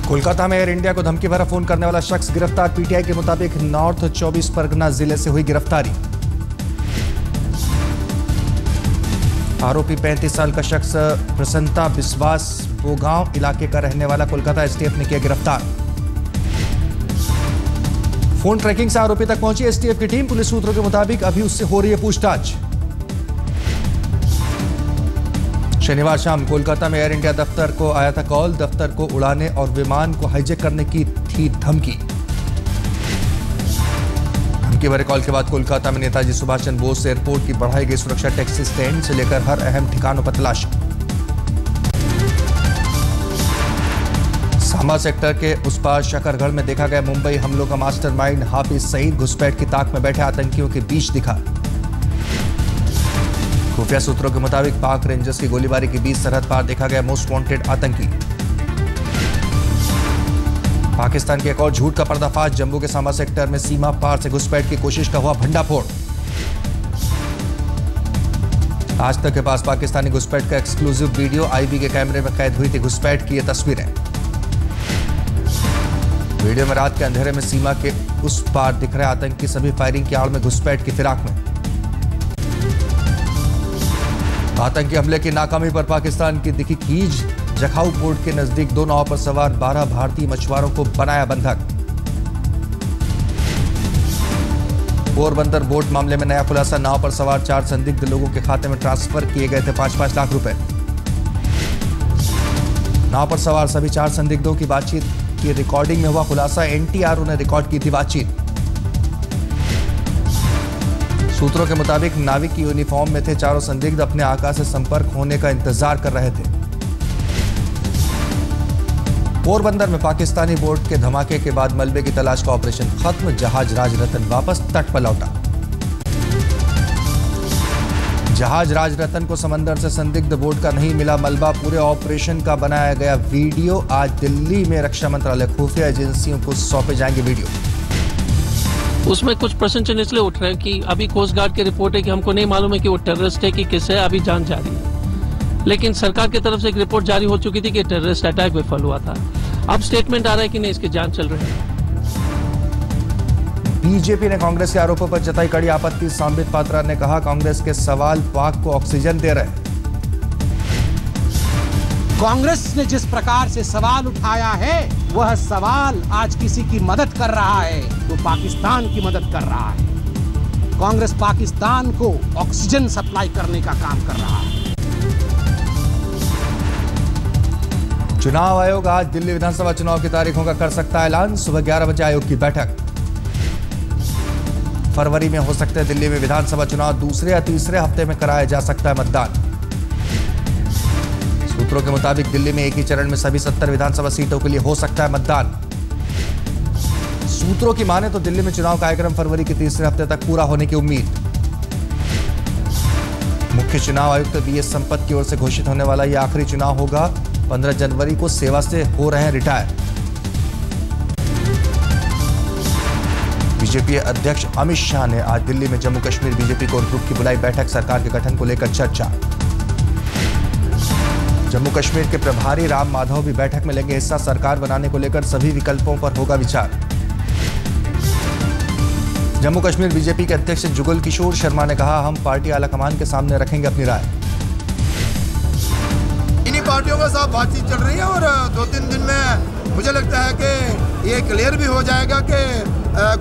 कोलकाता में air India को धमकी भरा फोन करने वाला शख्स गिरफ्तार। पीटीआई के मुताबिक नॉर्थ 24 परगना जिले से हुई गिरफ्तारी। आरोपी 35 साल का शख्स प्रसन्नता बिस्वास बोगांव इलाके का रहने वाला कोलकाता एसटीएफ ने किया गिरफ्तार। फोन ट्रैकिंग से आरोपी तक पहुंची एसटीएफ की टीम। पुलिस सूत्रों के मुताबिक अभी उससे हो रही है पूछताछ। शनिवार शाम कोलकाता में एयर इंडिया दफ्तर को आया था कॉल। दफ्तर को उड़ाने और विमान को हाईजैक करने की थी धमकी। धमकी भरे कॉल के बाद कोलकाता में नेताजी सुभाष चंद्र बोस एयरपोर्ट की बढ़ाई गई सुरक्षा। टैक्सी स्टैंड से लेकर हर अहम ठिकानों पर तलाशी। सांबा सेक्टर के उस पार शकरगढ़ में देखा गया मुंबई हमलों का मास्टरमाइंड हाफिज सईद घुसपैठ की ताक में बैठे आतंकियों के बीच दिखा। खुफिया सूत्रों के मुताबिक पाक रेंजर्स की गोलीबारी के बीच सरहद पार देखा गया मोस्ट वांटेड आतंकी। पाकिस्तान के एक और झूठ का पर्दाफाश। जम्मू के सांबा सेक्टर में सीमा पार से घुसपैठ की कोशिश का हुआ भंडाफोड़। आज तक के पास पाकिस्तानी घुसपैठ का एक्सक्लूसिव वीडियो। आईबी के कैमरे में कैद हुई थी घुसपैठ की ये तस्वीरें। वीडियो में रात के अंधेरे में सीमा के उस पार दिख रहे आतंकी सभी फायरिंग की आड़ में घुसपैठ की फिराक में। आतंकी हमले की नाकामी पर पाकिस्तान की दिखी खींच। जखाऊ पोर्ट के नजदीक 2 नाव पर सवार 12 भारतीय मछुआरों को बनाया बंधक। पोरबंदर बोट मामले में नया खुलासा। नाव पर सवार 4 संदिग्ध लोगों के खाते में ट्रांसफर किए गए थे 5-5 लाख रुपए। नाव पर सवार सभी 4 संदिग्धों की बातचीत की रिकॉर्डिंग में हुआ खुलासा। एनटीआर ने रिकॉर्ड की थी बातचीत। सूत्रों के मुताबिक नाविक की यूनिफॉर्म में थे 4 संदिग्ध अपने आका से संपर्क होने का इंतजार कर रहे थे। पोरबंदर में पाकिस्तानी बोट के धमाके के बाद मलबे की तलाश का ऑपरेशन खत्म। जहाज राजरतन वापस तट पर लौटा। जहाज राजरतन को समंदर से संदिग्ध बोट का नहीं मिला मलबा। पूरे ऑपरेशन का बनाया गया वीडियो आज दिल्ली में रक्षा मंत्रालय खुफिया एजेंसियों को सौंपे जाएंगे वीडियो। उसमें कुछ प्रश्न चिन्ह इसलिए उठ रहे हैं कि अभी कोस्ट गार्ड की रिपोर्ट है कि हमको नहीं मालूम है कि वो टेररिस्ट है कि किस है, अभी जांच जारी है। लेकिन सरकार की तरफ से एक रिपोर्ट जारी हो चुकी थी कि टेररिस्ट अटैक विफल हुआ था। अब स्टेटमेंट आ रहा है कि नहीं, इसकी जांच चल रही है। बीजेपी ने कांग्रेस के आरोपों पर जताई कड़ी आपत्ति। संबित पात्रा ने कहा कांग्रेस के सवाल पाक को ऑक्सीजन दे रहे। कांग्रेस ने जिस प्रकार से सवाल उठाया है वह सवाल आज किसी की मदद कर रहा है तो पाकिस्तान की मदद कर रहा है। कांग्रेस पाकिस्तान को ऑक्सीजन सप्लाई करने का काम कर रहा है। चुनाव आयोग आज दिल्ली विधानसभा चुनाव की तारीखों का कर सकता है ऐलान। सुबह 11 बजे आयोग की बैठक। फरवरी में हो सकते हैं दिल्ली में विधानसभा चुनाव। दूसरे या तीसरे हफ्ते में कराया जा सकता है मतदान। सूत्रों के मुताबिक दिल्ली में एक ही चरण में सभी 70 विधानसभा सीटों के लिए हो सकता है मतदान। सूत्रों की माने तो दिल्ली में चुनाव कार्यक्रम फरवरी के तीसरे हफ्ते तक पूरा होने की उम्मीद। मुख्य चुनाव आयुक्त बीएस संपत की ओर से घोषित होने वाला यह आखिरी चुनाव होगा। 15 जनवरी को सेवा से हो रहे हैं रिटायर। बीजेपी अध्यक्ष अमित शाह ने आज दिल्ली में Jammu Kashmir BJP core group की बुलाई बैठक। सरकार के गठन को लेकर चर्चा। जम्मू कश्मीर के प्रभारी राम माधव भी बैठक में लेंगे हिस्सा। सरकार बनाने को लेकर सभी विकल्पों पर होगा विचार। जम्मू कश्मीर बीजेपी के अध्यक्ष जुगल किशोर शर्मा ने कहा हम पार्टी आलाकमान के सामने रखेंगे अपनी राय। इन्हीं पार्टियों के साथ बातचीत चल रही है और 2-3 दिन में मुझे लगता है कि ये क्लियर भी हो जाएगा कि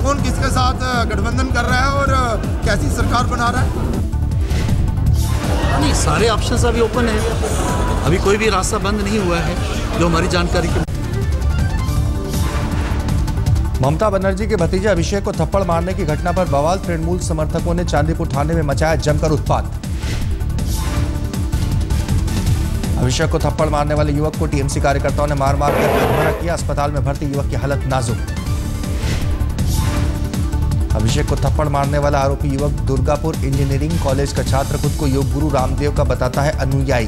कौन किसके साथ गठबंधन कर रहा है और कैसी सरकार बना रहा है। नहीं, सारे ऑप्शंस अभी ओपन है। अभी कोई भी रास्ता बंद नहीं हुआ है जो हमारी जानकारी के। ममता बनर्जी के भतीजे अभिषेक को थप्पड़ मारने की घटना पर बवाल। तृणमूल समर्थकों ने चांदीपुर थाने में मचाया जमकर उत्पात। अभिषेक को थप्पड़ मारने वाले युवक को टीएमसी कार्यकर्ताओं ने मार कर बेघर किया। अस्पताल में भर्ती युवक की हालत नाजुक। अभिषेक को थप्पड़ मारने वाला आरोपी युवक दुर्गापुर इंजीनियरिंग कॉलेज का छात्र खुद को योग गुरु रामदेव का बताता है अनुयायी।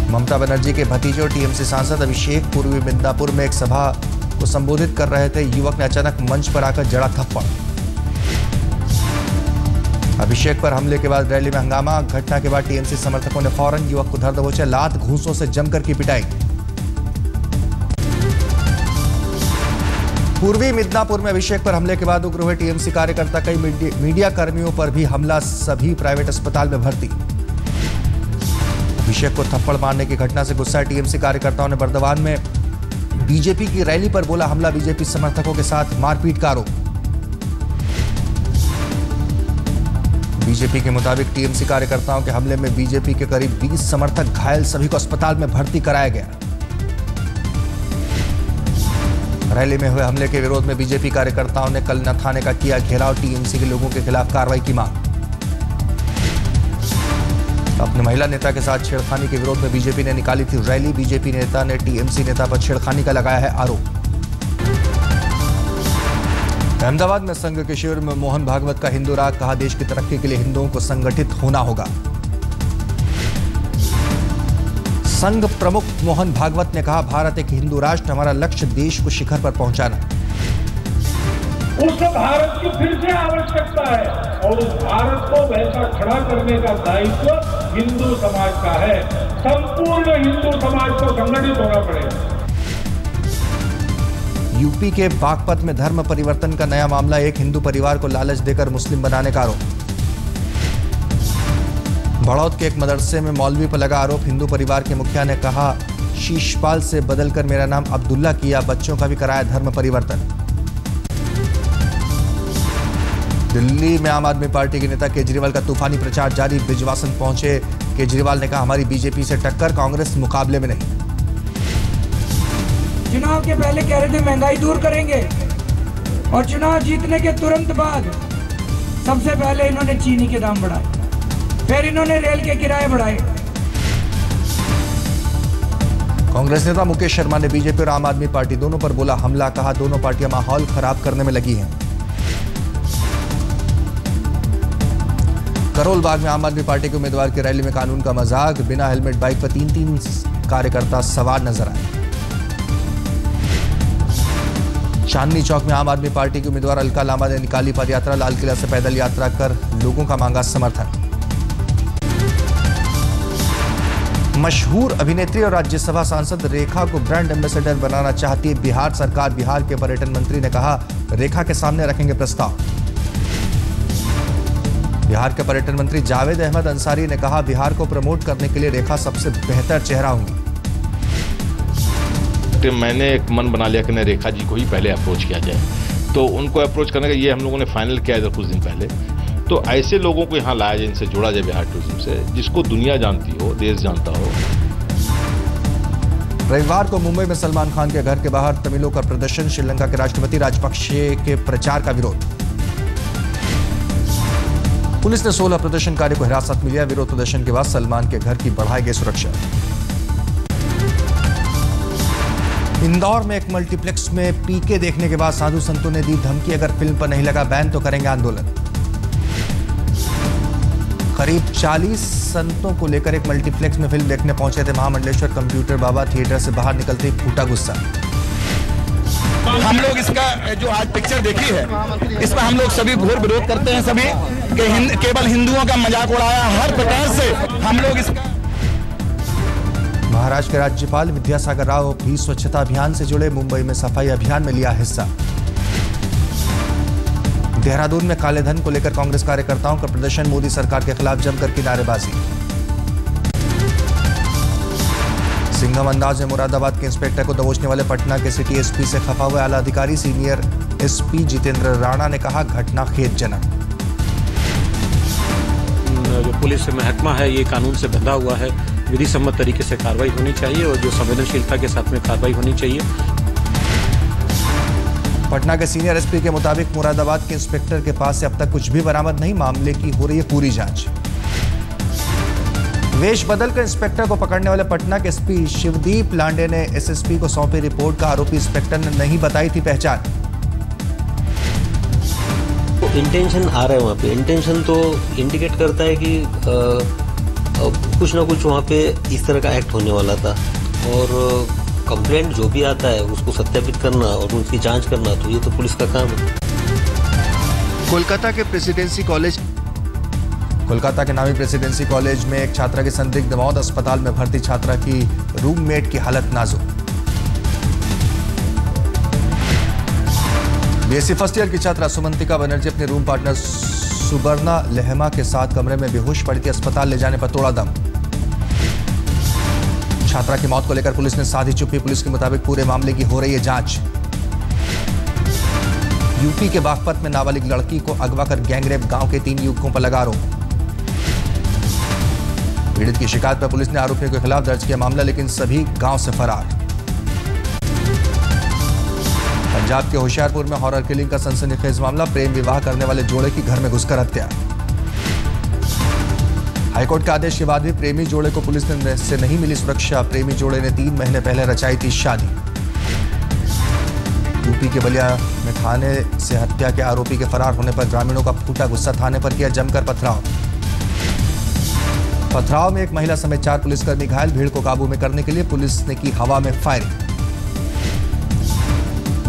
ममता बनर्जी के भतीजे और टीएमसी सांसद अभिषेक पूर्वी मिदनापुर में एक सभा को संबोधित कर रहे थे। युवक ने अचानक मंच पर आकर जड़ा थप्पड़। अभिषेक पर हमले के बाद रैली में हंगामा। घटना के बाद टीएमसी समर्थकों ने फौरन युवक को धर दबोचा। लात घूंसों से जमकर की पिटाई। पूर्वी मिदनापुर में अभिषेक पर हमले के बाद उग्र हुए टीएमसी कार्यकर्ता, कई मीडिया कर्मियों पर भी हमला, सभी प्राइवेट अस्पताल में भर्ती। अभिषेक को थप्पड़ मारने की घटना से गुस्सा टीएमसी कार्यकर्ताओं ने बर्दवान में बीजेपी की रैली पर बोला हमला, बीजेपी समर्थकों के साथ मारपीट का आरोप। बीजेपी के मुताबिक टीएमसी कार्यकर्ताओं के हमले में बीजेपी के करीब 20 समर्थक घायल, सभी को अस्पताल में भर्ती कराया गया। रैली में हुए हमले के विरोध में बीजेपी कार्यकर्ताओं ने कल न थाने का किया घेराव, टीएमसी के लोगों के खिलाफ कार्रवाई की मांग। अपने महिला नेता के साथ छेड़खानी के विरोध में बीजेपी ने निकाली थी रैली, बीजेपी नेता ने टीएमसी नेता पर छेड़खानी का लगाया है आरोप। अहमदाबाद में संघ के शिविर में मोहन भागवत का हिंदू राग, कहा देश की तरक्की के लिए हिंदुओं को संगठित होना होगा। संघ प्रमुख मोहन भागवत ने कहा भारत एक हिंदू राष्ट्र, हमारा लक्ष्य देश को शिखर पर पहुंचाना। उस भारत की फिर से आवश्यकता है और उस भारत को वैसा खड़ा करने का दायित्व हिंदू समाज का है। संपूर्ण हिंदू समाज को संगठित होना पड़ेगा। यूपी के बागपत में धर्म परिवर्तन का नया मामला, एक हिंदू परिवार को लालच देकर मुस्लिम बनाने का आरोप। बड़ौद के एक मदरसे में मौलवी पर लगा आरोप, हिंदू परिवार के मुखिया ने कहा शीशपाल से बदलकर मेरा नाम अब्दुल्ला किया, बच्चों का भी कराया धर्म परिवर्तन। दिल्ली में आम आदमी पार्टी के नेता केजरीवाल का तूफानी प्रचार जारी, ब्रिजवासन पहुंचे केजरीवाल ने कहा हमारी बीजेपी से टक्कर, कांग्रेस मुकाबले में नहीं। चुनाव के पहले कह रहे थे महंगाई दूर करेंगे और चुनाव जीतने के तुरंत बाद सबसे पहले इन्होंने चीनी के दाम बढ़ाए, फिर इन्होंने रेल के किराए बढ़ाए। कांग्रेस नेता मुकेश शर्मा ने बीजेपी और आम आदमी पार्टी दोनों पर बोला हमला, कहा दोनों पार्टियां माहौल खराब करने में लगी हैं। करोल बाग में आम आदमी पार्टी के उम्मीदवार की रैली में कानून का मजाक, बिना हेलमेट बाइक पर 3 कार्यकर्ता सवार नजर आए। चांदनी चौक में आम आदमी पार्टी के उम्मीदवार अलका लांबा ने निकाली पदयात्रा, लाल किला से पैदल यात्रा कर लोगों का मांगा समर्थन। मशहूर अभिनेत्री और राज्यसभा सांसद रेखा को ब्रांड एम्बेसडर बनाना चाहती है बिहार सरकार, बिहार के पर्यटन मंत्री ने कहा रेखा के सामने रखेंगे प्रस्ताव। बिहार के पर्यटन मंत्री जावेद अहमद अंसारी ने कहा बिहार को प्रमोट करने के लिए रेखा सबसे बेहतर चेहरा होंगी। मैंने एक मन बना लिया कि नहीं, रेखा जी को ही पहले अप्रोच किया जाए, तो उनको अप्रोच करने का ये हम लोगों ने फाइनल किया इधर कुछ दिन पहले। तो ऐसे लोगों को यहाँ लाया जाए, इनसे जोड़ा जाए बिहार टूरिज्म से, जिसको दुनिया जानती हो, देश जानता हो। रविवार को मुंबई में सलमान खान के घर के बाहर तमिलों का प्रदर्शन, श्रीलंका के राष्ट्रपति राजपक्षे के प्रचार का विरोध। पुलिस ने 16 प्रदर्शनकारी को हिरासत में लिया, विरोध प्रदर्शन के बाद सलमान के घर की बढ़ाई गई सुरक्षा। इंदौर में एक मल्टीप्लेक्स में पीके देखने के बाद साधु संतों ने दी धमकी, अगर फिल्म पर नहीं लगा बैन तो करेंगे आंदोलन। करीब 40 संतों को लेकर एक मल्टीप्लेक्स में फिल्म देखने पहुंचे थे महामंडलेश्वर कंप्यूटर बाबा, थिएटर से बाहर निकलते ही फूटा गुस्सा। हम लोग इसका जो आज पिक्चर देखी है, इसमें हम लोग सभी घोर विरोध करते हैं, सभी कि केवल हिंदुओं का मजाक उड़ाया हर प्रकार से हम लोग इसका। महाराष्ट्र के राज्यपाल विद्यासागर राव भी स्वच्छता अभियान से जुड़े, मुंबई में सफाई अभियान में लिया हिस्सा। देहरादून में काले धन को लेकर कांग्रेस कार्यकर्ताओं का प्रदर्शन, मोदी सरकार के खिलाफ जमकर की नारेबाजी। सिंघम अंदाज में मुरादाबाद के इंस्पेक्टर को दबोचने वाले पटना के सिटी एसपी से खफा हुए आला अधिकारी, सीनियर एसपी जितेंद्र राणा ने कहा घटना खेदजनक। जो पुलिस महकमा है ये कानून से बंधा हुआ है, विधि सम्मत तरीके से कार्रवाई होनी चाहिए और जो संवेदनशीलता के साथ में कार्रवाई होनी चाहिए। पटना के सीनियर एसपी के मुताबिक मुरादाबाद के इंस्पेक्टर के पास से अब तक कुछ भी बरामद नहीं, मामले की हो रही है पूरी जांच। वेश बदलकर इंस्पेक्टर को पकड़ने वाले पटना के एसपी शिवदीप लांडे ने एसएसपी को सौंपी रिपोर्ट का, आरोपी इंस्पेक्टर ने नहीं बताई थी पहचान। इंटेंशन आ रहा है वहाँ पे, इंटेंशन तो इंडिकेट करता है कि कुछ ना कुछ वहाँ पे इस तरह का एक्ट होने वाला था और कंप्लेंट जो भी आता है उसको सत्यापित करना और उसकी जांच करना, तो ये तो पुलिस का काम है। कोलकाता के नामी प्रेसिडेंसी कॉलेज में एक छात्रा की संदिग्ध मौत, अस्पताल में भर्ती छात्रा की रूममेट की हालत नाजुक। बीएससी फर्स्ट ईयर की छात्रा सुमंतिका बनर्जी अपने रूम पार्टनर सुबर्णा लहमा के साथ कमरे में बेहोश पड़ी थी। अस्पताल ले जाने पर तोड़ा दम। छात्रा की मौत को लेकर पुलिस ने साधी चुप्पी। पुलिस के मुताबिक पूरे मामले की हो रही है जांच। यूपी के बागपत में नाबालिग लड़की को अगवा कर गैंगरेप, गांव के 3 युवकों पर लगा आरोप। पीड़ित की शिकायत पर पुलिस ने आरोपियों के खिलाफ दर्ज किया मामला, लेकिन सभी गांव से फरार। पंजाब के होशियारपुर में हॉरर किलिंग का सनसनीखेज मामला। प्रेम विवाह करने वाले जोड़े की घर में घुसकर हत्या। हाईकोर्ट के आदेश के बाद भी प्रेमी जोड़े को पुलिस ने से नहीं मिली सुरक्षा। प्रेमी जोड़े ने 3 महीने पहले रचाई थी शादी। यूपी के बलिया में थाने से हत्या के आरोपी के फरार होने पर ग्रामीणों का फूटा गुस्सा। थाने पर किया जमकर पथराव में एक महिला समेत 4 पुलिसकर्मी घायल। भीड़ को काबू में करने के लिए पुलिस ने की हवा में फायरिंग।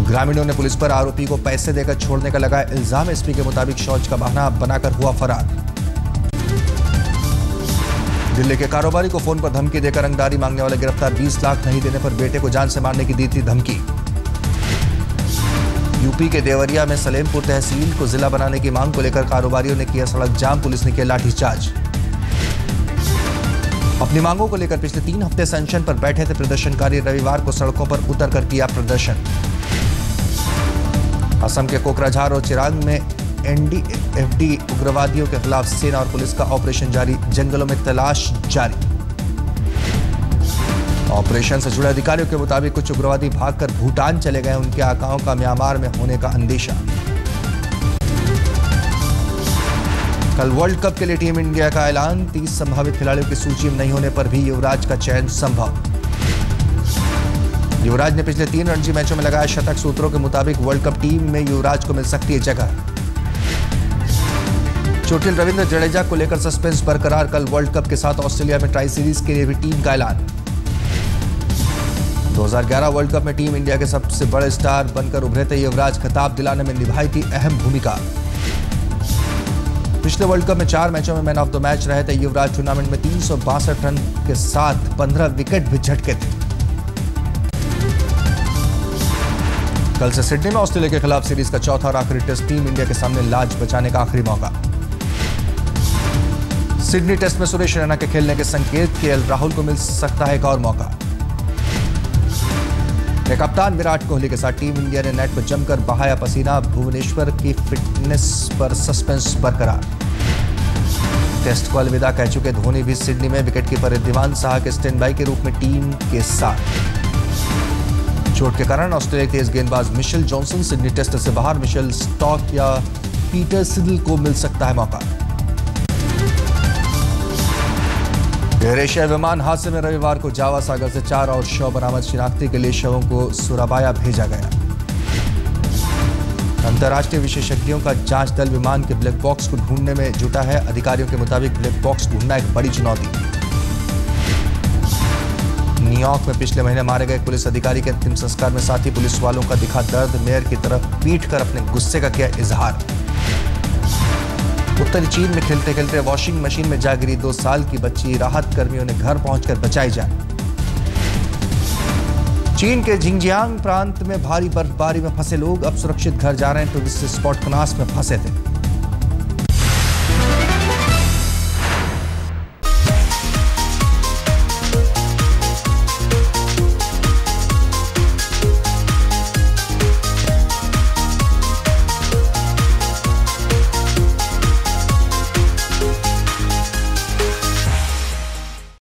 ग्रामीणों ने पुलिस पर आरोपी को पैसे देकर छोड़ने का लगाया इल्जाम। एसपी के मुताबिक शौच का बहाना बनाकर हुआ फरार। दिल्ली के कारोबारी को फोन पर धमकी देकर रंगदारी मांगने वाले गिरफ्तार। 20 लाख नहीं देने पर बेटे को जान से मारने की दी थी धमकी। यूपी के देवरिया में सलेमपुर तहसील को जिला बनाने की मांग को लेकर कारोबारियों ने किया सड़क जाम। पुलिस ने किया लाठीचार्ज। अपनी मांगों को लेकर पिछले 3 हफ्ते से अनशन पर बैठे थे प्रदर्शनकारी। रविवार को सड़कों पर उतरकर किया प्रदर्शन। असम के कोकराझार और चिरांग में एनडीएफडी उग्रवादियों के खिलाफ सेना और पुलिस का ऑपरेशन जारी। जंगलों में तलाश जारी। ऑपरेशन से जुड़े अधिकारियों के मुताबिक कुछ उग्रवादी भागकर भूटान चले गए। उनके आकाओं का म्यांमार में होने का अंदेशा। कल वर्ल्ड कप के लिए टीम इंडिया का ऐलान। 30 संभावित खिलाड़ियों की सूची में नहीं होने पर भी युवराज का चयन संभव। युवराज ने पिछले 3 रणजी मैचों में लगाया शतक। सूत्रों के मुताबिक वर्ल्ड कप टीम में युवराज को मिल सकती है जगह। चोटिल रविंद्र जडेजा को लेकर सस्पेंस बरकरार। कल वर्ल्ड कप के साथ ऑस्ट्रेलिया में ट्राई सीरीज के लिए भी टीम का ऐलान। 2011 वर्ल्ड कप में टीम इंडिया के सबसे बड़े स्टार बनकर उभरे थे युवराज। खिताब दिलाने में निभाई थी अहम भूमिका। पिछले वर्ल्ड कप में 4 मैचों में मैन ऑफ द मैच रहे थे युवराज। टूर्नामेंट में 362 रन के साथ 15 विकेट भी झटके थे। कल से सिडनी में ऑस्ट्रेलिया के खिलाफ सीरीज का चौथा और आखिरी टेस्ट। टीम इंडिया के सामने लाज बचाने का आखिरी मौका। सिडनी टेस्ट में सुरेश रैना के खेलने के संकेत। केएल राहुल को मिल सकता है एक और मौका। कप्तान विराट कोहली के साथ टीम इंडिया ने नेट पर जमकर बहाया पसीना। भुवनेश्वर की फिटनेस पर सस्पेंस बरकरार। टेस्ट को अलविदा कह चुके धोनी भी सिडनी में विकेटकीपर रिद्धिमान साहा के स्टैंड बाई के रूप में टीम के साथ। चोट के कारण ऑस्ट्रेलिया के तेज गेंदबाज मिशेल जॉनसन सिडनी टेस्ट से बाहर। मिशेल स्टॉक या पीटर सिडल को मिल सकता है मौका। एयर एशिया विमान हादसे में रविवार को जावा सागर से 4 और शव बरामद। शिनाख्ती के लिए शवों को सुराबाया भेजा गया। अंतर्राष्ट्रीय विशेषज्ञों का जांच दल विमान के ब्लैक बॉक्स को ढूंढने में जुटा है। अधिकारियों के मुताबिक ब्लैक बॉक्स ढूंढना एक बड़ी चुनौती। न्यूयॉर्क में पिछले महीने मारे गए पुलिस अधिकारी के अंतिम संस्कार में साथी पुलिस वालों का दिखा दर्द। मेयर की तरफ पीट कर अपने गुस्से का किया इजहार। उत्तरी चीन में खेलते खेलते वॉशिंग मशीन में जा गिरी 2 साल की बच्ची। राहत कर्मियों ने घर पहुंचकर बचाई जान। चीन के जिंगजियांग प्रांत में भारी बर्फबारी में फंसे लोग अब सुरक्षित घर जा रहे हैं। टूरिस्ट स्पॉट कनास में फंसे थे।